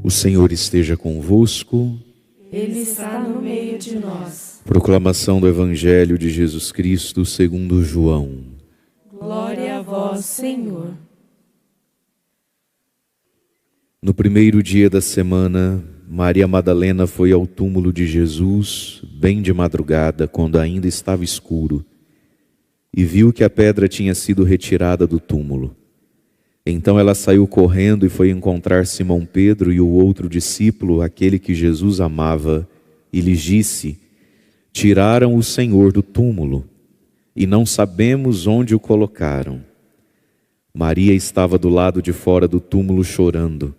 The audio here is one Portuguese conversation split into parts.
O Senhor esteja convosco. Ele está no meio de nós. Proclamação do Evangelho de Jesus Cristo segundo João. Glória a vós, Senhor. No primeiro dia da semana, Maria Madalena foi ao túmulo de Jesus, bem de madrugada, quando ainda estava escuro, e viu que a pedra tinha sido retirada do túmulo. Então ela saiu correndo e foi encontrar Simão Pedro e o outro discípulo, aquele que Jesus amava, e lhes disse: tiraram o Senhor do túmulo, e não sabemos onde o colocaram. Maria estava do lado de fora do túmulo chorando.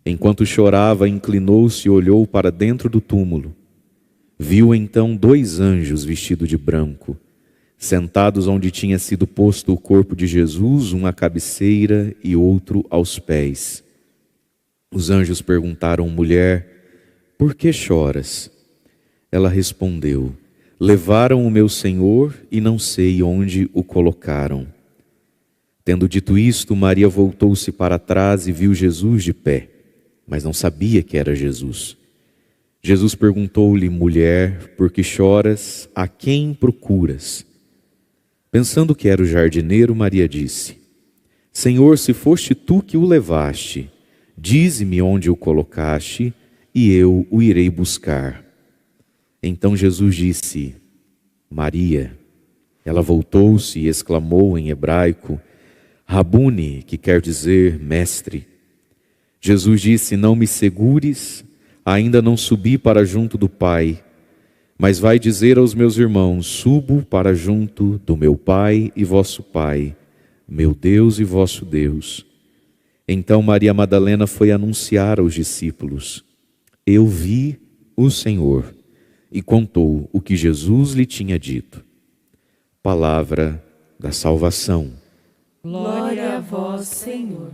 Enquanto chorava, inclinou-se e olhou para dentro do túmulo. Viu então 2 anjos vestidos de branco, sentados onde tinha sido posto o corpo de Jesus, um à cabeceira e outro aos pés. Os anjos perguntaram: mulher, por que choras? Ela respondeu: levaram o meu Senhor e não sei onde o colocaram. Tendo dito isto, Maria voltou-se para trás e viu Jesus de pé, mas não sabia que era Jesus. Jesus perguntou-lhe: mulher, por que choras? A quem procuras? Pensando que era o jardineiro, Maria disse: Senhor, se foste tu que o levaste, dize-me onde o colocaste, e eu o irei buscar. Então Jesus disse: Maria. Ela voltou-se e exclamou em hebraico: Rabuni, que quer dizer mestre. Jesus disse: não me segures, ainda não subi para junto do Pai, mas vai dizer aos meus irmãos: subo para junto do meu Pai e vosso Pai, meu Deus e vosso Deus. Então Maria Madalena foi anunciar aos discípulos: eu vi o Senhor, e contou o que Jesus lhe tinha dito. Palavra da salvação. Glória a vós, Senhor.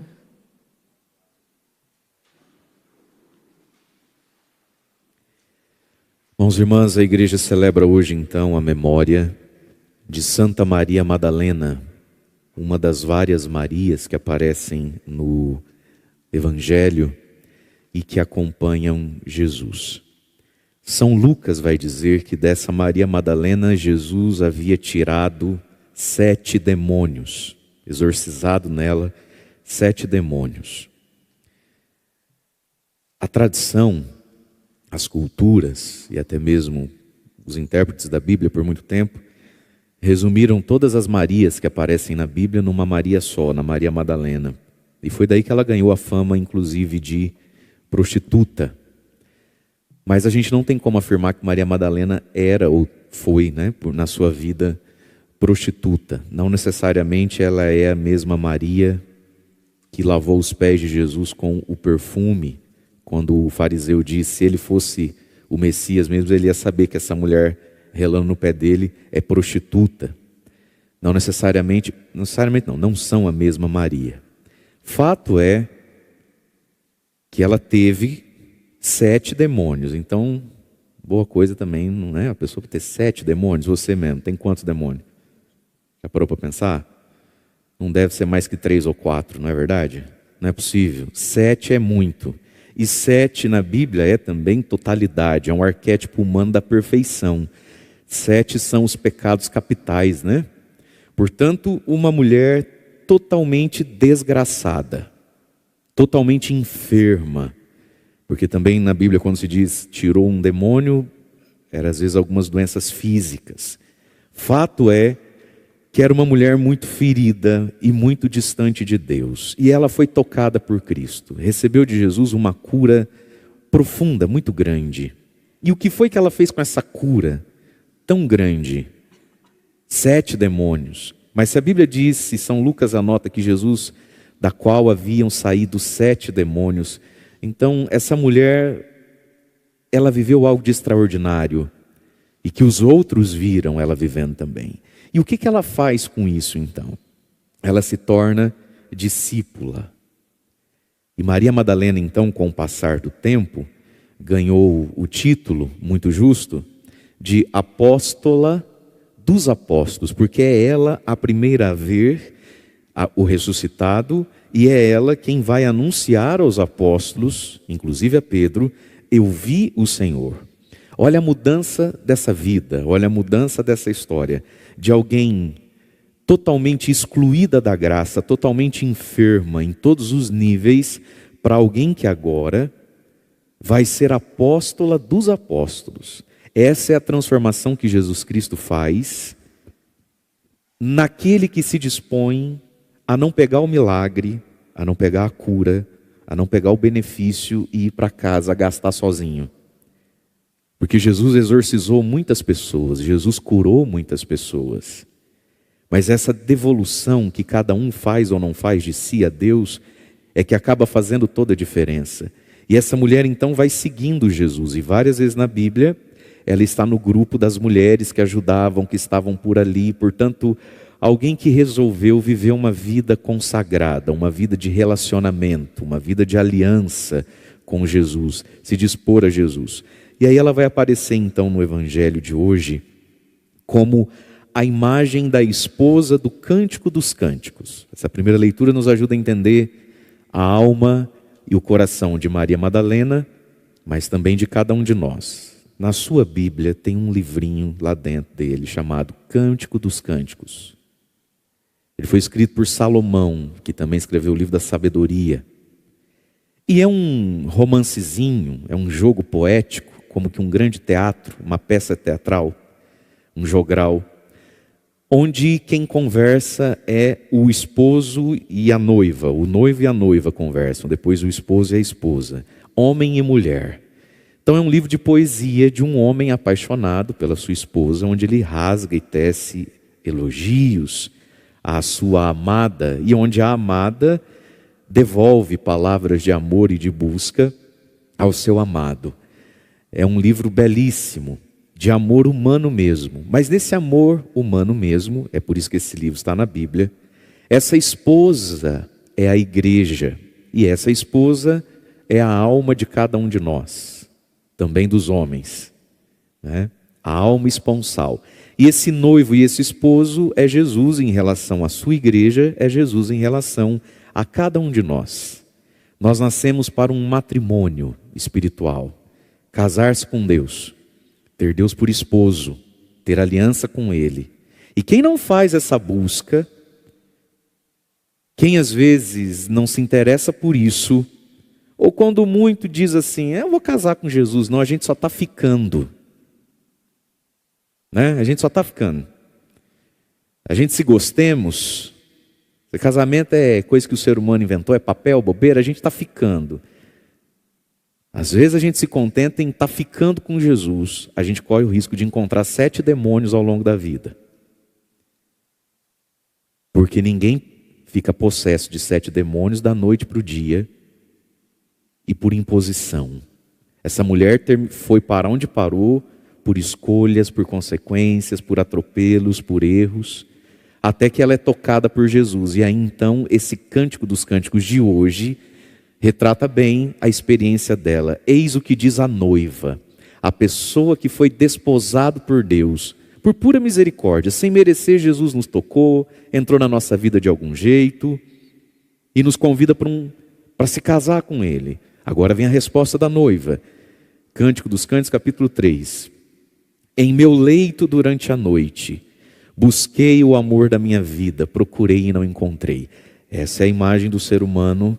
Irmãos e irmãs, a igreja celebra hoje então a memória de Santa Maria Madalena, uma das várias Marias que aparecem no Evangelho e que acompanham Jesus. São Lucas vai dizer que dessa Maria Madalena Jesus havia tirado 7 demônios, exorcizado nela 7 demônios. A tradição, as culturas e até mesmo os intérpretes da Bíblia por muito tempo resumiram todas as Marias que aparecem na Bíblia numa Maria só, na Maria Madalena. E foi daí que ela ganhou a fama, inclusive, de prostituta. Mas a gente não tem como afirmar que Maria Madalena era ou foi, na sua vida, prostituta. Não necessariamente ela é a mesma Maria que lavou os pés de Jesus com o perfume. Quando o fariseu disse: se ele fosse o Messias mesmo, ele ia saber que essa mulher relando no pé dele é prostituta. Não necessariamente não são a mesma Maria. Fato é que ela teve 7 demônios. Então, boa coisa também, não é? A pessoa ter 7 demônios, você mesmo, tem quantos demônios? Já parou para pensar? Não deve ser mais que 3 ou 4, não é verdade? Não é possível. 7 é muito. E 7 na Bíblia é também totalidade, é um arquétipo humano da perfeição. 7 são os pecados capitais, né? Portanto, uma mulher totalmente desgraçada, totalmente enferma. Porque também na Bíblia, quando se diz tirou um demônio, era às vezes algumas doenças físicas. Fato é que era uma mulher muito ferida e muito distante de Deus. E ela foi tocada por Cristo. Recebeu de Jesus uma cura profunda, muito grande. E o que foi que ela fez com essa cura tão grande? 7 demônios. Mas se a Bíblia diz, se São Lucas anota que Jesus, da qual haviam saído 7 demônios, então essa mulher, ela viveu algo de extraordinário. E que os outros viram ela vivendo também. E o que ela faz com isso então? Ela se torna discípula. E Maria Madalena então, com o passar do tempo, ganhou o título, muito justo, de apóstola dos apóstolos, porque é ela a primeira a ver o ressuscitado e é ela quem vai anunciar aos apóstolos, inclusive a Pedro: eu vi o Senhor. Olha a mudança dessa vida, olha a mudança dessa história, de alguém totalmente excluída da graça, totalmente enferma em todos os níveis, para alguém que agora vai ser apóstola dos apóstolos. Essa é a transformação que Jesus Cristo faz naquele que se dispõe a não pegar o milagre, a não pegar a cura, a não pegar o benefício e ir para casa gastar sozinho. Porque Jesus exorcizou muitas pessoas, Jesus curou muitas pessoas. Mas essa devolução que cada um faz ou não faz de si a Deus é que acaba fazendo toda a diferença. E essa mulher então vai seguindo Jesus, e várias vezes na Bíblia ela está no grupo das mulheres que ajudavam, que estavam por ali. Portanto, alguém que resolveu viver uma vida consagrada, uma vida de relacionamento, uma vida de aliança com Jesus, se dispor a Jesus. E aí ela vai aparecer então no Evangelho de hoje como a imagem da esposa do Cântico dos Cânticos. Essa primeira leitura nos ajuda a entender a alma e o coração de Maria Madalena, mas também de cada um de nós. Na sua Bíblia tem um livrinho lá dentro dele chamado Cântico dos Cânticos. Ele foi escrito por Salomão, que também escreveu o livro da sabedoria. E é um romancezinho, é um jogo poético, como que um grande teatro, uma peça teatral, um jogral, onde quem conversa é o esposo e a noiva. O noivo e a noiva conversam, depois o esposo e a esposa, homem e mulher. Então é um livro de poesia de um homem apaixonado pela sua esposa, onde ele rasga e tece elogios à sua amada, e onde a amada devolve palavras de amor e de busca ao seu amado. É um livro belíssimo, de amor humano mesmo. Mas nesse amor humano mesmo, é por isso que esse livro está na Bíblia, essa esposa é a igreja, e essa esposa é a alma de cada um de nós, também dos homens, né? A alma esponsal. E esse noivo e esse esposo é Jesus em relação à sua igreja, é Jesus em relação a cada um de nós. Nós nascemos para um matrimônio espiritual, casar-se com Deus, ter Deus por esposo, ter aliança com Ele. E quem não faz essa busca, quem às vezes não se interessa por isso, ou quando muito diz assim, eu vou casar com Jesus, não, a gente só está ficando. Né? A gente só está ficando. A gente se gostemos, se casamento é coisa que o ser humano inventou, é papel, bobeira, a gente está ficando. Às vezes a gente se contenta em estar ficando com Jesus, a gente corre o risco de encontrar 7 demônios ao longo da vida. Porque ninguém fica possesso de 7 demônios da noite para o dia e por imposição. Essa mulher foi para onde parou por escolhas, por consequências, por atropelos, por erros, até que ela é tocada por Jesus. E aí então esse Cântico dos Cânticos de hoje retrata bem a experiência dela. Eis o que diz a noiva, a pessoa que foi desposado por Deus, por pura misericórdia, sem merecer. Jesus nos tocou, entrou na nossa vida de algum jeito e nos convida para se casar com Ele. Agora vem a resposta da noiva. Cântico dos Cânticos, capítulo 3. Em meu leito durante a noite, busquei o amor da minha vida, procurei e não encontrei. Essa é a imagem do ser humano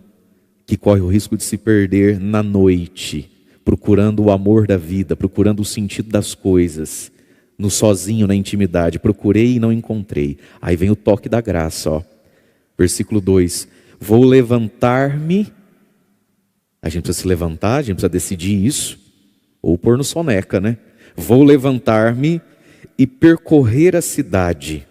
que corre o risco de se perder na noite, procurando o amor da vida, procurando o sentido das coisas, no sozinho, na intimidade. Procurei e não encontrei. Aí vem o toque da graça, ó. Versículo 2. Vou levantar-me. A gente precisa se levantar, a gente precisa decidir isso, ou pôr no soneca, né? Vou levantar-me e percorrer a cidade,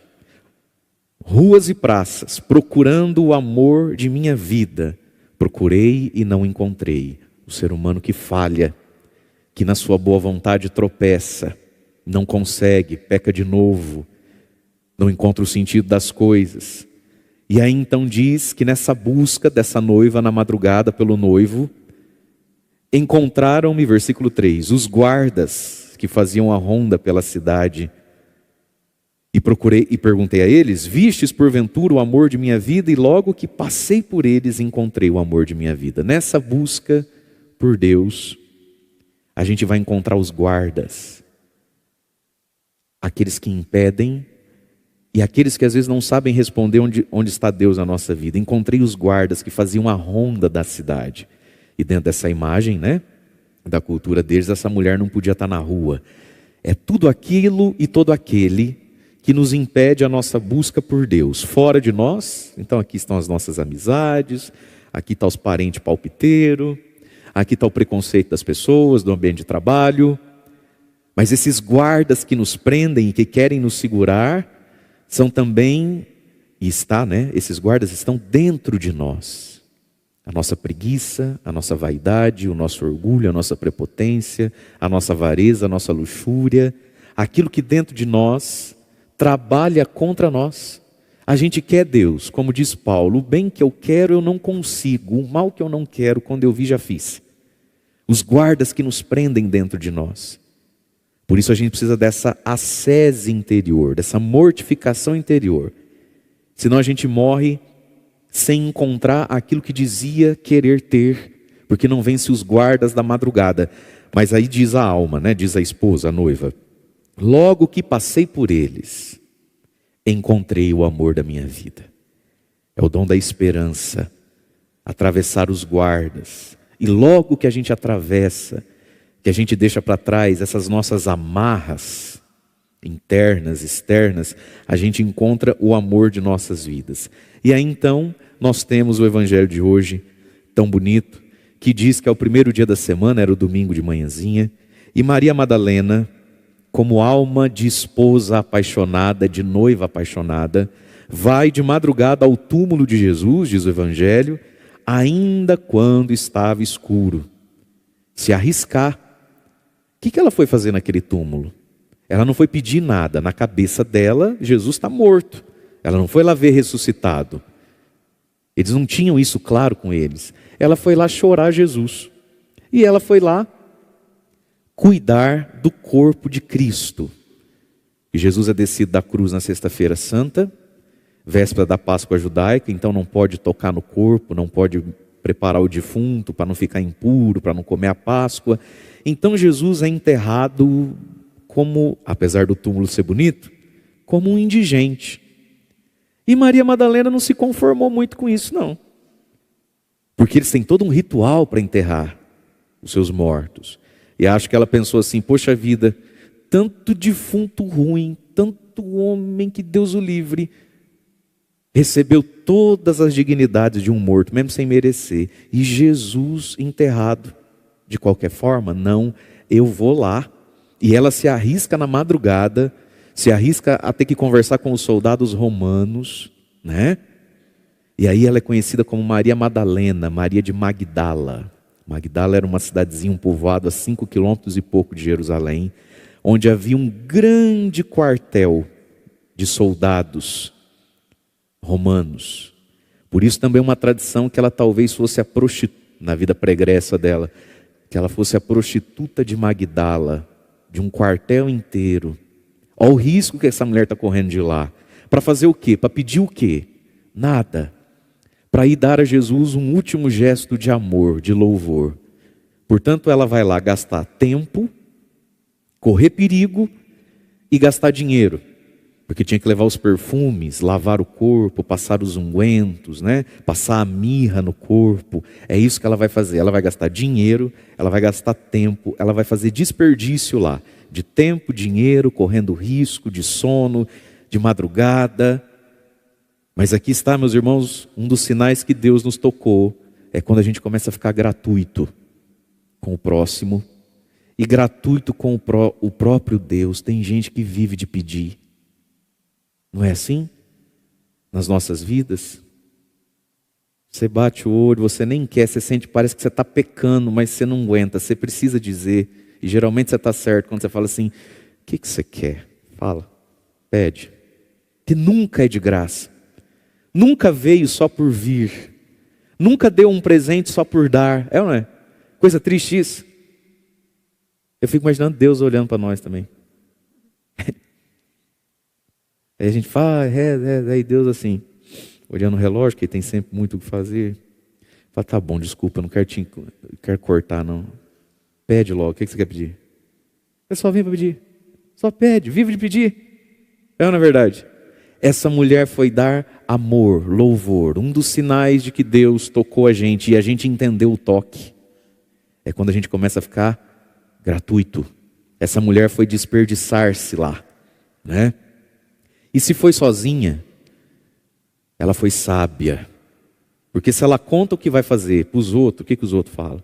ruas e praças, procurando o amor de minha vida. Procurei e não encontrei. O ser humano que falha, que na sua boa vontade tropeça, não consegue, peca de novo, não encontra o sentido das coisas. E aí então diz que nessa busca dessa noiva na madrugada pelo noivo, encontraram-me, versículo 3, os guardas que faziam a ronda pela cidade, E perguntei a eles: vistes porventura o amor de minha vida? E logo que passei por eles, encontrei o amor de minha vida. Nessa busca por Deus, a gente vai encontrar os guardas, aqueles que impedem e aqueles que às vezes não sabem responder onde está Deus na nossa vida. Encontrei os guardas que faziam a ronda da cidade. E dentro dessa imagem, né, da cultura deles, essa mulher não podia estar na rua. É tudo aquilo e todo aquele que nos impede a nossa busca por Deus. Fora de nós, então aqui estão as nossas amizades, aqui está os parentes palpiteiros, aqui está o preconceito das pessoas, do ambiente de trabalho. Mas esses guardas que nos prendem e que querem nos segurar, são também, esses guardas estão dentro de nós. A nossa preguiça, a nossa vaidade, o nosso orgulho, a nossa prepotência, a nossa avareza, a nossa luxúria, aquilo que dentro de nós trabalha contra nós. A gente quer Deus, como diz Paulo: o bem que eu quero eu não consigo, o mal que eu não quero, quando eu vi já fiz. Os guardas que nos prendem dentro de nós. Por isso a gente precisa dessa ascese interior, dessa mortificação interior. Senão a gente morre sem encontrar aquilo que dizia querer ter, porque não vence os guardas da madrugada. Mas aí diz a alma, né? Diz a esposa, a noiva: logo que passei por eles, encontrei o amor da minha vida. É o dom da esperança, atravessar os guardas. E logo que a gente atravessa, que a gente deixa para trás essas nossas amarras internas, externas, a gente encontra o amor de nossas vidas. E aí então nós temos o evangelho de hoje, tão bonito, que diz que é o primeiro dia da semana, era o domingo de manhãzinha, e Maria Madalena, como alma de esposa apaixonada, de noiva apaixonada, vai de madrugada ao túmulo de Jesus, diz o evangelho, ainda quando estava escuro, se arriscar. O que ela foi fazer naquele túmulo? Ela não foi pedir nada. Na cabeça dela, Jesus está morto. Ela não foi lá ver ressuscitado. Eles não tinham isso claro com eles. Ela foi lá chorar Jesus. E ela foi lá cuidar do corpo de Cristo. E Jesus é descido da cruz na sexta-feira santa, véspera da Páscoa judaica, então não pode tocar no corpo, não pode preparar o defunto para não ficar impuro, para não comer a Páscoa. Então Jesus é enterrado como, apesar do túmulo ser bonito, como um indigente. E Maria Madalena não se conformou muito com isso, não. Porque eles têm todo um ritual para enterrar os seus mortos. E acho que ela pensou assim: poxa vida, tanto defunto ruim, tanto homem que Deus o livre, recebeu todas as dignidades de um morto, mesmo sem merecer. E Jesus enterrado de qualquer forma? Não, eu vou lá. E ela se arrisca na madrugada, se arrisca a ter que conversar com os soldados romanos, né? E aí ela é conhecida como Maria Madalena, Maria de Magdala. Magdala era uma cidadezinha, um povoado a 5 quilômetros e pouco de Jerusalém, onde havia um grande quartel de soldados romanos. Por isso também uma tradição que ela talvez fosse a prostituta, na vida pregressa dela, que ela fosse a prostituta de Magdala, de um quartel inteiro. Olha o risco que essa mulher está correndo de lá. Para fazer o quê? Para pedir o quê? Nada. Para ir dar a Jesus um último gesto de amor, de louvor. Portanto, ela vai lá gastar tempo, correr perigo e gastar dinheiro. Porque tinha que levar os perfumes, lavar o corpo, passar os ungüentos, né? Passar a mirra no corpo. É isso que ela vai fazer. Ela vai gastar dinheiro, ela vai gastar tempo, ela vai fazer desperdício lá. De tempo, dinheiro, correndo risco, de sono, de madrugada. Mas aqui está, meus irmãos, um dos sinais que Deus nos tocou é quando a gente começa a ficar gratuito com o próximo e gratuito com o próprio Deus. Tem gente que vive de pedir. Não é assim? Nas nossas vidas? Você bate o olho, você nem quer, você sente, parece que você está pecando, mas você não aguenta, você precisa dizer. E geralmente você está certo quando você fala assim: o que você quer? Fala, pede. Que nunca é de graça. Nunca veio só por vir. Nunca deu um presente só por dar. É ou não é? Coisa triste isso. Eu fico imaginando Deus olhando para nós também. Aí a gente fala, aí Deus assim, olhando o relógio, que ele tem sempre muito o que fazer. Fala, tá bom, desculpa, não quero cortar não. Pede logo, o que você quer pedir? Eu só vim para pedir. Só pede, vive de pedir. É na verdade. Essa mulher foi dar amor, louvor. Um dos sinais de que Deus tocou a gente e a gente entendeu o toque. É quando a gente começa a ficar gratuito. Essa mulher foi desperdiçar-se lá, né? E se foi sozinha, ela foi sábia. Porque se ela conta o que vai fazer para os outros, o que os outros falam?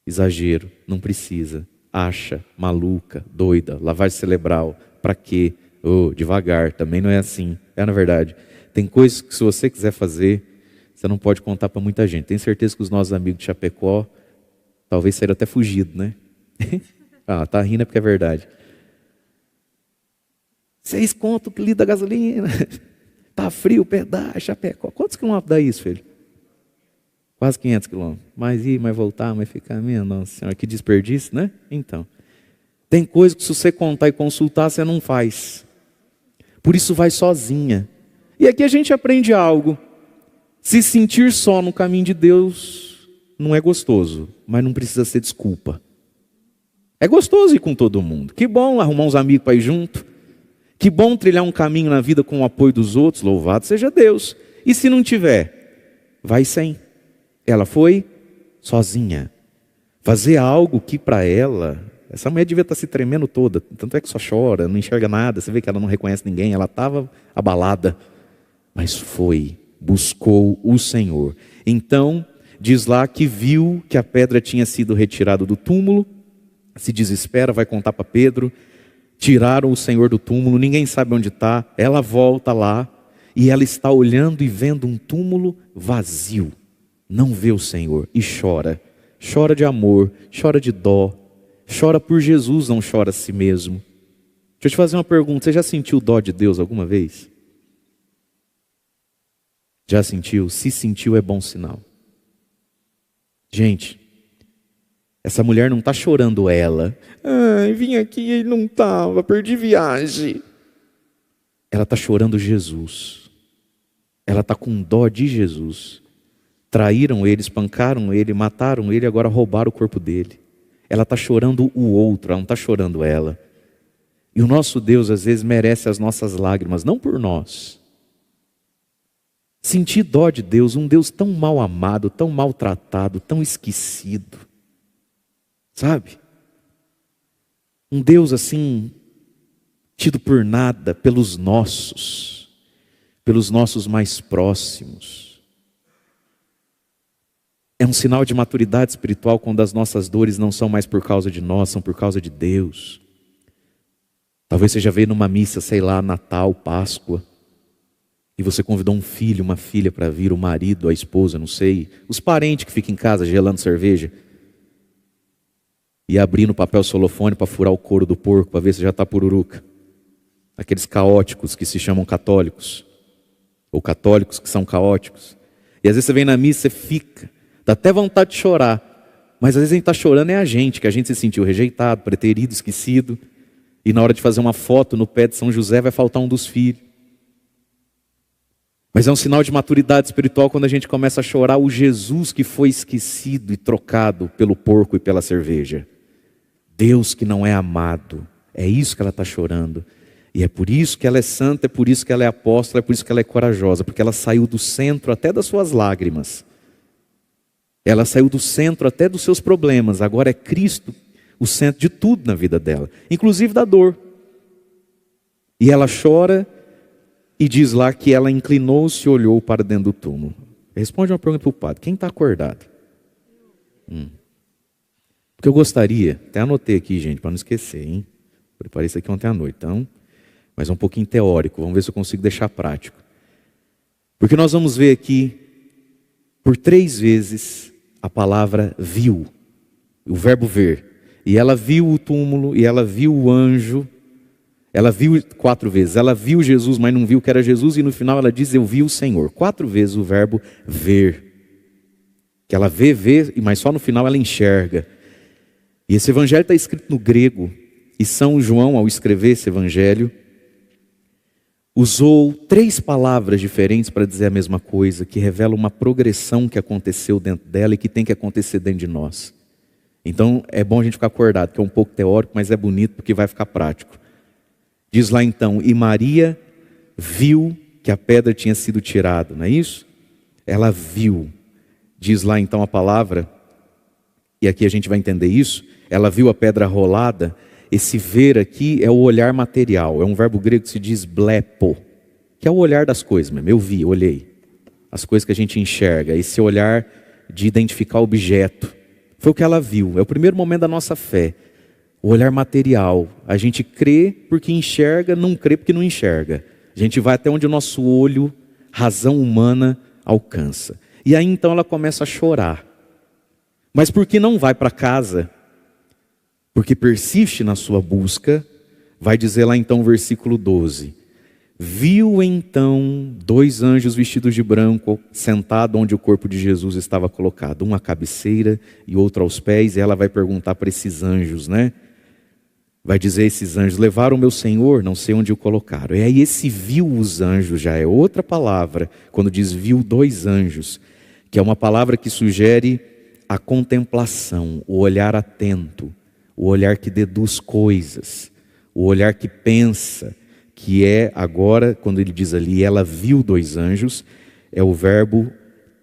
Exagero, não precisa. Acha, maluca, doida, lavagem cerebral, para quê? Oh, devagar, também não é assim. É na verdade. Tem coisas que se você quiser fazer, você não pode contar para muita gente. Tenho certeza que os nossos amigos de Chapecó talvez saíram até fugido, né? Ah, tá rindo é porque é verdade. 6 conto que lida a gasolina. Tá frio, pedaço, Chapecó. Quantos quilômetros dá isso, filho? Quase 500 quilômetros. Mais ir, mais voltar, mais ficar. Minha nossa senhora, que desperdício, né? Então, tem coisa que se você contar e consultar, você não faz. Por isso vai sozinha. E aqui a gente aprende algo. Se sentir só no caminho de Deus não é gostoso, mas não precisa ser desculpa. É gostoso ir com todo mundo. Que bom arrumar uns amigos para ir junto. Que bom trilhar um caminho na vida com o apoio dos outros. Louvado seja Deus. E se não tiver, vai sem. Ela foi sozinha. Fazer algo que para ela... Essa mulher devia estar se tremendo toda. Tanto é que só chora, não enxerga nada. Você vê que ela não reconhece ninguém. Ela estava abalada. Mas foi, buscou o Senhor. Então, diz lá que viu que a pedra tinha sido retirada do túmulo. Se desespera, vai contar para Pedro. Tiraram o Senhor do túmulo, ninguém sabe onde está. Ela volta lá e ela está olhando e vendo um túmulo vazio. Não vê o Senhor e chora. Chora de amor, chora de dó. Chora por Jesus, não chora a si mesmo. Deixa eu te fazer uma pergunta. Você já sentiu dó de Deus alguma vez? Já sentiu? Se sentiu é bom sinal. Gente, essa mulher não está chorando ela. Ai, vim aqui e não estava, perdi viagem. Ela está chorando Jesus. Ela está com dó de Jesus. Traíram ele, espancaram ele, mataram ele, agora roubaram o corpo dele. Ela está chorando o outro, ela não está chorando ela. E o nosso Deus às vezes merece as nossas lágrimas, não por nós. Sentir dó de Deus, um Deus tão mal amado, tão maltratado, tão esquecido. Sabe? Um Deus assim, tido por nada, pelos nossos mais próximos. É um sinal de maturidade espiritual quando as nossas dores não são mais por causa de nós, são por causa de Deus. Talvez você já veio numa missa, sei lá, Natal, Páscoa, e você convidou um filho, uma filha para vir, o marido, a esposa, não sei, os parentes que ficam em casa gelando cerveja, e abrindo papel solofone para furar o couro do porco, para ver se já está pururuca. Aqueles caóticos que se chamam católicos, ou católicos que são caóticos. E às vezes você vem na missa e você fica, dá até vontade de chorar, mas às vezes a gente está chorando é a gente, que a gente se sentiu rejeitado, preterido, esquecido, e na hora de fazer uma foto no pé de São José vai faltar um dos filhos. Mas é um sinal de maturidade espiritual quando a gente começa a chorar o Jesus que foi esquecido e trocado pelo porco e pela cerveja. Deus que não é amado, é isso que ela está chorando. E é por isso que ela é santa, é por isso que ela é apóstola, é por isso que ela é corajosa, porque ela saiu do centro até das suas lágrimas. Ela saiu do centro até dos seus problemas, agora é Cristo o centro de tudo na vida dela, inclusive da dor. E ela chora e diz lá que ela inclinou-se e olhou para dentro do túmulo. Responde uma pergunta para o padre, quem está acordado? Porque eu gostaria, até anotei aqui, gente, para não esquecer, hein? Preparei isso aqui ontem à noite, então, mas é um pouquinho teórico, vamos ver se eu consigo deixar prático. Porque nós vamos ver aqui, por 3 vezes, a palavra viu, o verbo ver. E ela viu o túmulo, e ela viu o anjo, ela viu 4 vezes, ela viu Jesus, mas não viu que era Jesus, e no final ela diz, eu vi o Senhor. 4 vezes o verbo ver. Que ela vê, mas só no final ela enxerga. E esse evangelho está escrito no grego, e São João, ao escrever esse evangelho, usou 3 palavras diferentes para dizer a mesma coisa, que revela uma progressão que aconteceu dentro dela e que tem que acontecer dentro de nós. Então é bom a gente ficar acordado, que é um pouco teórico, mas é bonito porque vai ficar prático. Diz lá então, e Maria viu que a pedra tinha sido tirada, não é isso? Ela viu. Diz lá então a palavra, e aqui a gente vai entender isso, ela viu a pedra rolada. Esse ver aqui é o olhar material, é um verbo grego que se diz blepo, que é o olhar das coisas mesmo. Eu vi, olhei. As coisas que a gente enxerga, esse olhar de identificar objeto. Foi o que ela viu, é o primeiro momento da nossa fé. O olhar material, a gente crê porque enxerga, não crê porque não enxerga. A gente vai até onde o nosso olho, razão humana, alcança. E aí então ela começa a chorar. Mas porque não vai para casa, porque persiste na sua busca, vai dizer lá então o versículo 12. Viu então 2 anjos vestidos de branco, sentados onde o corpo de Jesus estava colocado. Um à cabeceira e outro aos pés. E ela vai perguntar para esses anjos, né? Vai dizer esses anjos, levaram o meu Senhor, não sei onde o colocaram. E aí esse viu os anjos já é outra palavra, quando diz viu 2 anjos, que é uma palavra que sugere a contemplação, o olhar atento, o olhar que deduz coisas, o olhar que pensa, que é agora, quando ele diz ali, ela viu 2 anjos, é o verbo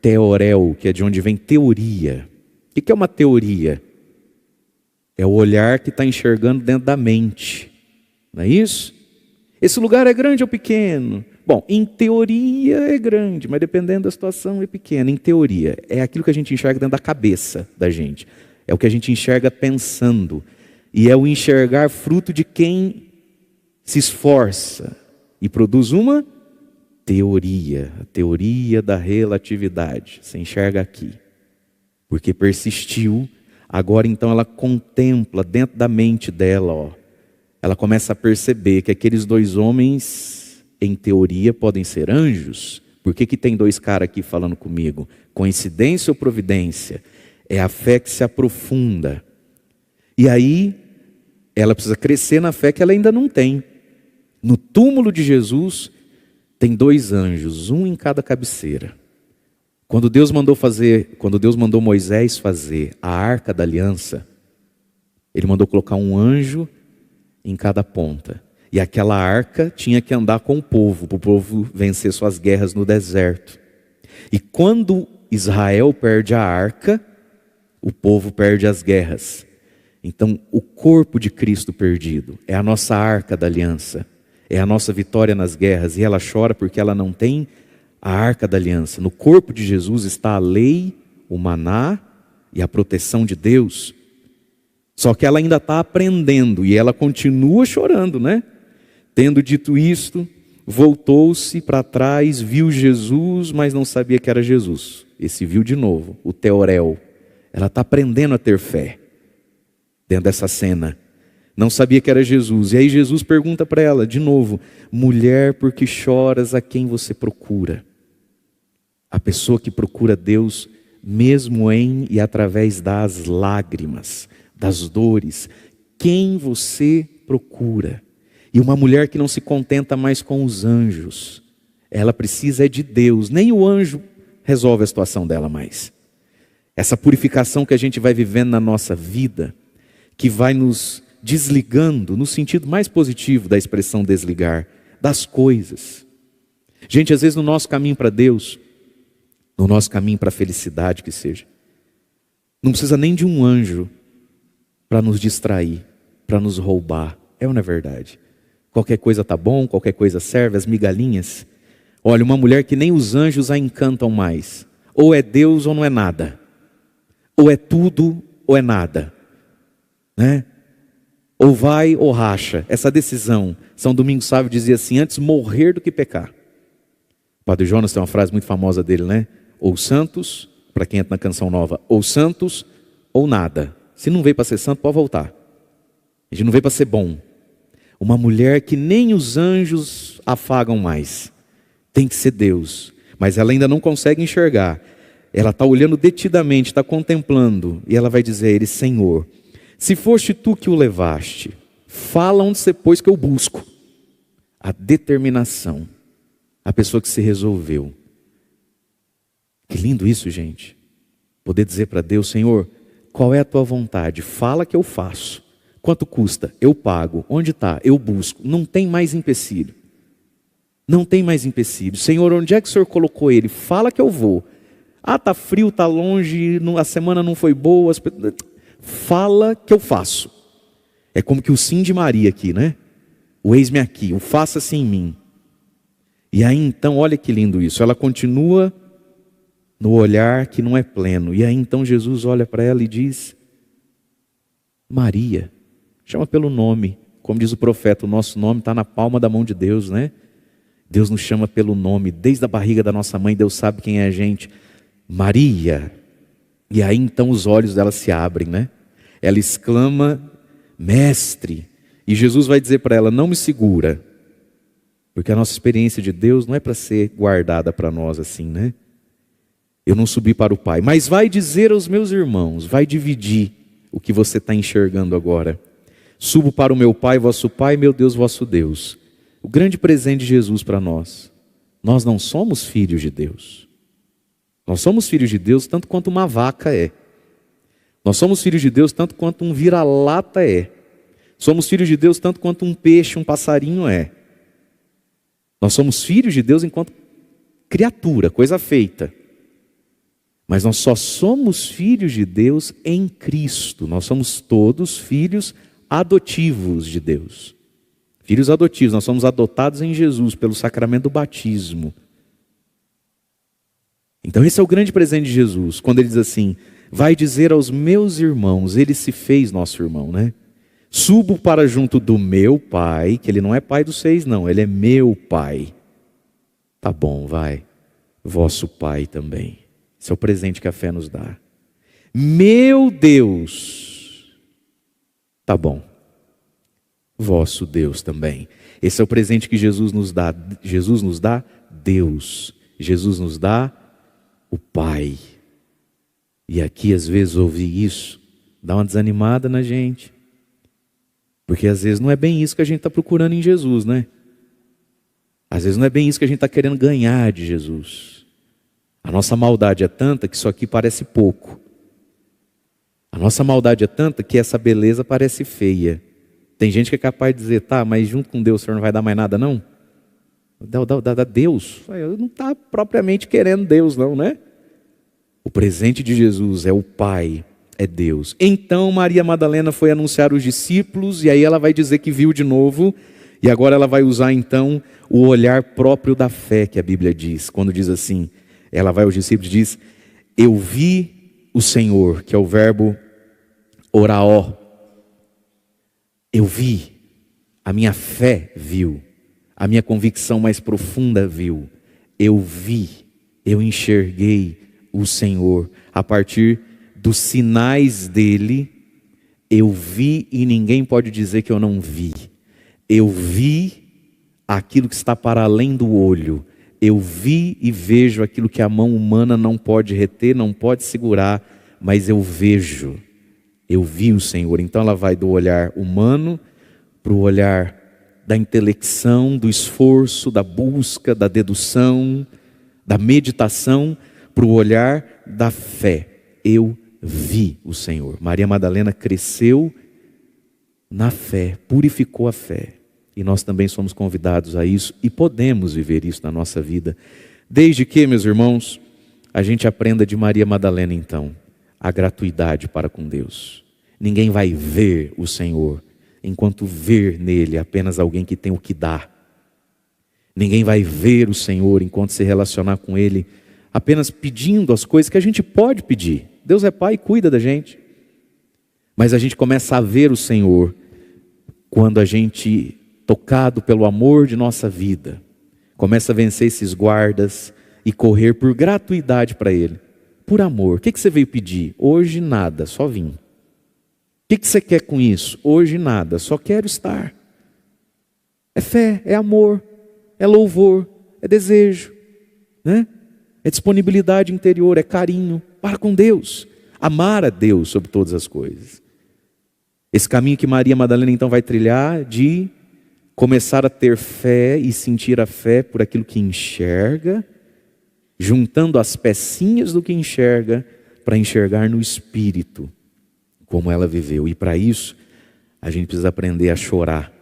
teorel, que é de onde vem teoria. O que é uma teoria? É o olhar que está enxergando dentro da mente, não é isso? Esse lugar é grande ou pequeno? Bom, em teoria é grande, mas dependendo da situação é pequeno. Em teoria, é aquilo que a gente enxerga dentro da cabeça da gente. É o que a gente enxerga pensando. E é o enxergar fruto de quem se esforça e produz uma teoria. A teoria da relatividade. Você enxerga aqui. Porque persistiu. Agora então ela contempla dentro da mente dela, ó. Ela começa a perceber que aqueles 2 homens, em teoria, podem ser anjos. Por que tem 2 caras aqui falando comigo? Coincidência ou providência? É a fé que se aprofunda. E aí, ela precisa crescer na fé que ela ainda não tem. No túmulo de Jesus, tem 2 anjos, um em cada cabeceira. Quando Deus mandou Moisés fazer a arca da aliança, ele mandou colocar um anjo em cada ponta. E aquela arca tinha que andar com o povo, para o povo vencer suas guerras no deserto. E quando Israel perde a arca, o povo perde as guerras. Então, o corpo de Cristo perdido é a nossa arca da aliança, é a nossa vitória nas guerras. E ela chora porque ela não tem a arca da aliança. No corpo de Jesus está a lei, o maná e a proteção de Deus. Só que ela ainda está aprendendo e ela continua chorando, né? Tendo dito isto, voltou-se para trás, viu Jesus, mas não sabia que era Jesus. Esse viu de novo, o teorel. Ela está aprendendo a ter fé dentro dessa cena. Não sabia que era Jesus. E aí Jesus pergunta para ela de novo: mulher, por que choras? A quem você procura? A pessoa que procura Deus, mesmo em e através das lágrimas, das dores. Quem você procura? E uma mulher que não se contenta mais com os anjos. Ela precisa de Deus. Nem o anjo resolve a situação dela mais. Essa purificação que a gente vai vivendo na nossa vida, que vai nos desligando, no sentido mais positivo da expressão desligar, das coisas. Gente, às vezes no nosso caminho para Deus, no nosso caminho para a felicidade que seja, não precisa nem de um anjo para nos distrair, para nos roubar. É ou não é verdade? Qualquer coisa tá bom, qualquer coisa serve, as migalhinhas. Olha, uma mulher que nem os anjos a encantam mais. Ou é Deus ou não é nada. Ou é tudo ou é nada. Né? Ou vai ou racha. Essa decisão. São Domingos Sávio dizia assim: antes morrer do que pecar. O Padre Jonas tem uma frase muito famosa dele, né? Ou santos, para quem entra na Canção Nova, ou santos ou nada. Se não veio para ser santo, pode voltar. A gente não veio para ser bom. Uma mulher que nem os anjos afagam mais. Tem que ser Deus. Mas ela ainda não consegue enxergar. Ela está olhando detidamente, está contemplando. E ela vai dizer a ele: Senhor, se foste tu que o levaste, fala onde você pôs que eu busco. a determinação, a pessoa que se resolveu. Que lindo isso, gente. Poder dizer para Deus: Senhor, qual é a tua vontade? Fala que eu faço. Quanto custa? Eu pago. Onde está? Eu busco. Não tem mais empecilho. Não tem mais empecilho. Senhor, onde é que o Senhor colocou ele? Fala que eu vou. Ah, está frio, está longe, a semana não foi boa. Fala que eu faço. É como que o sim de Maria aqui, né? O eis-me aqui, o faça-se em mim. E aí então, olha que lindo isso. Ela continua no olhar que não é pleno. E aí então Jesus olha para ela e diz: Maria. Chama pelo nome. Como diz o profeta, o nosso nome está na palma da mão de Deus, né? Deus nos chama pelo nome. Desde a barriga da nossa mãe, Deus sabe quem é a gente. Maria. E aí então os olhos dela se abrem, né? Ela exclama: Mestre. E Jesus vai dizer para ela: não me segura. Porque a nossa experiência de Deus não é para ser guardada para nós assim, né? Eu não subi para o Pai, mas vai dizer aos meus irmãos, vai dividir o que você está enxergando agora. Subo para o meu Pai, vosso Pai, meu Deus, vosso Deus. O grande presente de Jesus para nós. Nós não somos filhos de Deus. Nós somos filhos de Deus tanto quanto uma vaca é. Nós somos filhos de Deus tanto quanto um vira-lata é. Somos filhos de Deus tanto quanto um peixe, um passarinho é. Nós somos filhos de Deus enquanto criatura, coisa feita. Mas nós só somos filhos de Deus em Cristo. Nós somos todos filhos adotivos de Deus. Filhos adotivos, nós somos adotados em Jesus pelo sacramento do batismo. Então esse é o grande presente de Jesus, quando ele diz assim: vai dizer aos meus irmãos, ele se fez nosso irmão, né? Subo para junto do meu Pai, que ele não é pai dos seis não, ele é meu Pai. Tá bom, vai, vosso Pai também. Esse é o presente que a fé nos dá. Meu Deus. Tá bom. Vosso Deus também. Esse é o presente que Jesus nos dá. Jesus nos dá Deus. Jesus nos dá o Pai. E aqui às vezes ouvir isso dá uma desanimada na gente. Porque às vezes não é bem isso que a gente está procurando em Jesus, né? Às vezes não é bem isso que a gente está querendo ganhar de Jesus. A nossa maldade é tanta que isso aqui parece pouco. A nossa maldade é tanta que essa beleza parece feia. Tem gente que é capaz de dizer: tá, mas junto com Deus o Senhor não vai dar mais nada não? Dá Deus. Eu não está propriamente querendo Deus não, né? O presente de Jesus é o Pai, é Deus. Então Maria Madalena foi anunciar os discípulos, e aí ela vai dizer que viu de novo, e agora ela vai usar então o olhar próprio da fé que a Bíblia diz. Quando diz assim, ela vai aos discípulos e diz: eu vi o Senhor, que é o verbo oraó. Eu vi, a minha fé viu, a minha convicção mais profunda viu. Eu vi, eu enxerguei o Senhor. A partir dos sinais dele, eu vi e ninguém pode dizer que eu não vi. Eu vi aquilo que está para além do olho. Eu vi e vejo aquilo que a mão humana não pode reter, não pode segurar, mas eu vejo. Eu vi o Senhor. Então ela vai do olhar humano para o olhar da intelecção, do esforço, da busca, da dedução, da meditação, para o olhar da fé. Eu vi o Senhor. Maria Madalena cresceu na fé, purificou a fé. E nós também somos convidados a isso e podemos viver isso na nossa vida. Desde que, meus irmãos, a gente aprenda de Maria Madalena então, a gratuidade para com Deus. Ninguém vai ver o Senhor enquanto ver nele apenas alguém que tem o que dar. Ninguém vai ver o Senhor enquanto se relacionar com ele apenas pedindo as coisas que a gente pode pedir. Deus é Pai e cuida da gente. Mas a gente começa a ver o Senhor quando a gente, tocado pelo amor de nossa vida, começa a vencer esses guardas e correr por gratuidade para Ele. Por amor. O que você veio pedir? Hoje nada, só vim. O que você quer com isso? Hoje nada, só quero estar. É fé, é amor, é louvor, é desejo, né? É disponibilidade interior, é carinho para com Deus. Amar a Deus sobre todas as coisas. Esse caminho que Maria Madalena então vai trilhar de começar a ter fé e sentir a fé por aquilo que enxerga, juntando as pecinhas do que enxerga para enxergar no espírito como ela viveu. E para isso, a gente precisa aprender a chorar.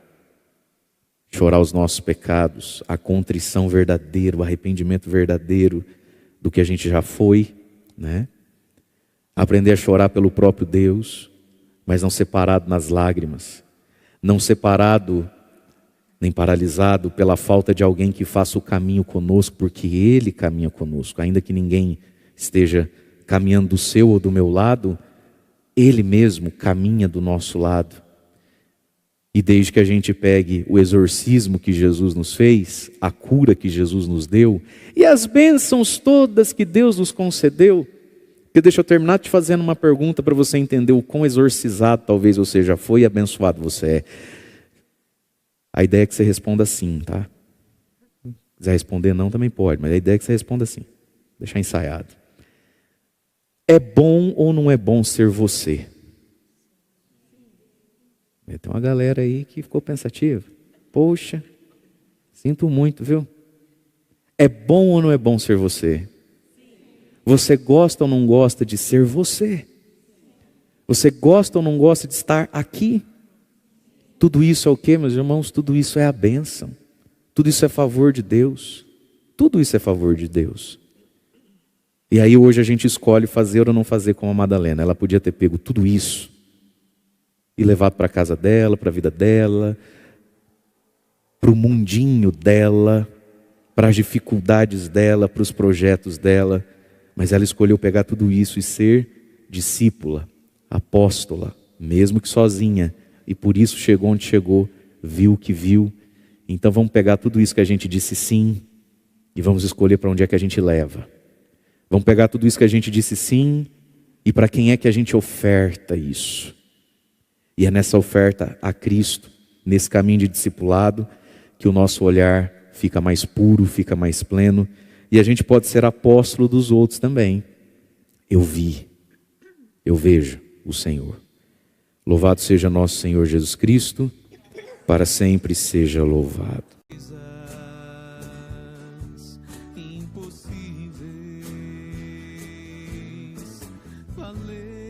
Chorar os nossos pecados, a contrição verdadeira, o arrependimento verdadeiro do que a gente já foi, né? Aprender a chorar pelo próprio Deus, mas não ser parado nas lágrimas, não ser parado nem paralisado pela falta de alguém que faça o caminho conosco, porque Ele caminha conosco. Ainda que ninguém esteja caminhando do seu ou do meu lado, Ele mesmo caminha do nosso lado. E desde que a gente pegue o exorcismo que Jesus nos fez, a cura que Jesus nos deu, e as bênçãos todas que Deus nos concedeu, porque deixa eu terminar te fazendo uma pergunta para você entender o quão exorcizado talvez você já foi e abençoado você é. A ideia é que você responda sim, tá? Se quiser responder não, também pode, mas a ideia é que você responda sim. Deixar ensaiado. É bom ou não é bom ser você? Tem uma galera aí que ficou pensativa. Poxa, sinto muito, viu? É bom ou não é bom ser você? Você gosta ou não gosta de ser você? Você gosta ou não gosta de estar aqui? Tudo isso é o quê, meus irmãos? Tudo isso é a bênção. Tudo isso é favor de Deus. Tudo isso é favor de Deus. E aí hoje a gente escolhe fazer ou não fazer como a Madalena. Ela podia ter pego tudo isso e levado para a casa dela, para a vida dela, para o mundinho dela, para as dificuldades dela, para os projetos dela. Mas ela escolheu pegar tudo isso e ser discípula, apóstola, mesmo que sozinha. E por isso chegou onde chegou, viu o que viu. Então vamos pegar tudo isso que a gente disse sim e vamos escolher para onde é que a gente leva. Vamos pegar tudo isso que a gente disse sim e para quem é que a gente oferta isso. E é nessa oferta a Cristo, nesse caminho de discipulado, que o nosso olhar fica mais puro, fica mais pleno. E a gente pode ser apóstolo dos outros também. Eu vejo o Senhor. Louvado seja nosso Senhor Jesus Cristo, para sempre seja louvado. Impossíveis, falei.